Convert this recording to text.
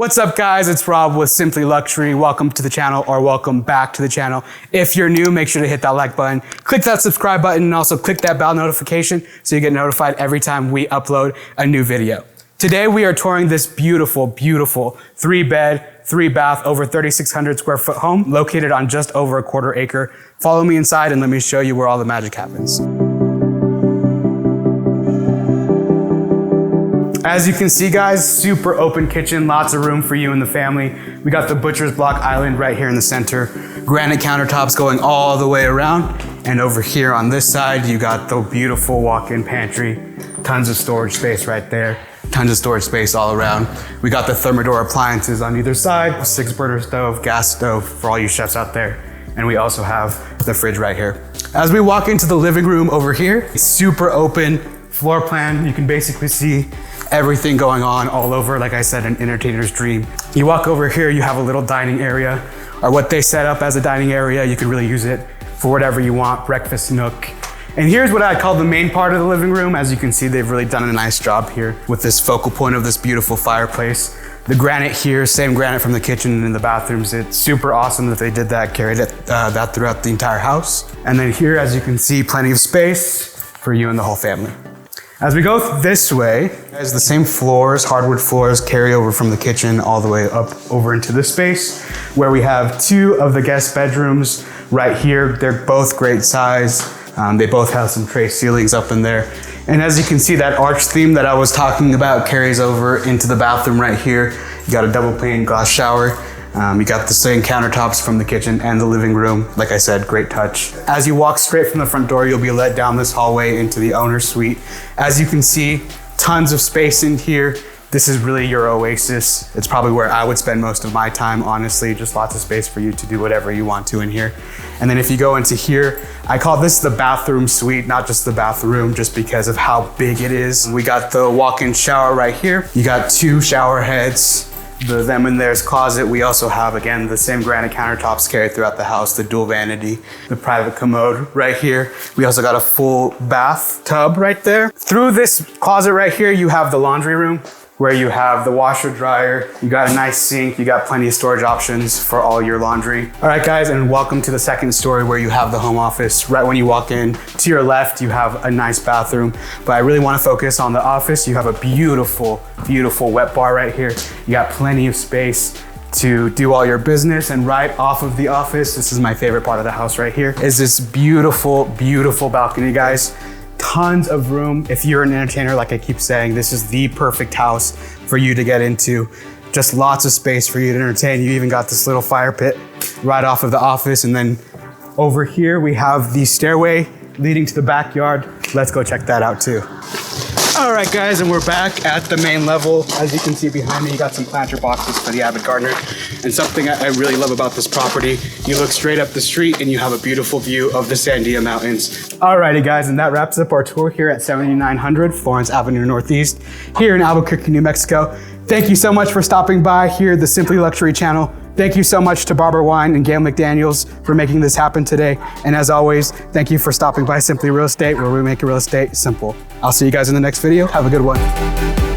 What's up guys, it's Rob with Simply Luxury. Welcome to the channel, or welcome back to the channel. If you're new, make sure to hit that like button, click that subscribe button, and also click that bell notification so you get notified every time we upload a new video. Today we are touring this beautiful, beautiful 3-bed, 3-bath, over 3,600 square foot home located on just over a quarter acre. Follow me inside and let me show you where all the magic happens. As you can see guys, super open kitchen, lots of room for you and the family. We got the butcher's block island right here in the center, granite countertops going all the way around. And over here on this side, you got the beautiful walk-in pantry, tons of storage space right there, tons of storage space all around. We got the Thermador appliances on either side, 6-burner stove, gas stove for all you chefs out there. And we also have the fridge right here. As we walk into the living room over here, super open floor plan. You can basically see everything going on all over, like I said, an entertainer's dream. You walk over here, you have a little dining area, or what they set up as a dining area. You can really use it for whatever you want, breakfast nook. And here's what I call the main part of the living room. As you can see, they've really done a nice job here with this focal point of this beautiful fireplace. The granite here, same granite from the kitchen and in the bathrooms. It's super awesome that they did that, carried that throughout the entire house. And then here, as you can see, plenty of space for you and the whole family. As we go this way, there's the same floors, hardwood floors, carry over from the kitchen all the way up over into this space where we have 2 of the guest bedrooms right here. They're both great size. They both have some tray ceilings up in there. And as you can see, that arch theme that I was talking about carries over into the bathroom right here. You got a double pane glass shower. You got the same countertops from the kitchen and the living room. Like I said, great touch. As you walk straight from the front door, you'll be led down this hallway into the owner's suite. As you can see, tons of space in here. This is really your oasis. It's probably where I would spend most of my time, honestly. Just lots of space for you to do whatever you want to in here. And then if you go into here, I call this the bathroom suite, not just the bathroom, just because of how big it is. We got the walk-in shower right here. You got 2 shower heads. The them and theirs closet. We also have, again, the same granite countertops carried throughout the house, the dual vanity, the private commode right here. We also got a full bath tub right there. Through this closet right here, you have the laundry room where you have the washer dryer. You got a nice sink. You got plenty of storage options for all your laundry. All right, guys, and welcome to the second story where you have the home office. Right when you walk in, to your left, you have a nice bathroom, but I really want to focus on the office. You have a beautiful, beautiful wet bar right here. You got plenty of space to do all your business. And right off of the office, this is my favorite part of the house right here, is this beautiful, beautiful balcony, guys. Tons of room. If you're an entertainer, like I keep saying, this is the perfect house for you to get into. Just lots of space for you to entertain. You even got this little fire pit right off of the office. And then over here, we have the stairway leading to the backyard. Let's go check that out too. All right, guys, and we're back at the main level. As you can see behind me, you got some planter boxes for the avid gardener. And something I really love about this property, you look straight up the street and you have a beautiful view of the Sandia Mountains. All righty, guys, and that wraps up our tour here at 7900 Florence Avenue Northeast here in Albuquerque, New Mexico. Thank you so much for stopping by here at the Simply Luxury channel. Thank you so much to Barbara Wyne and Gail McDaniels for making this happen today. And as always, thank you for stopping by Simply Real Estate, where we make real estate simple. I'll see you guys in the next video. Have a good one.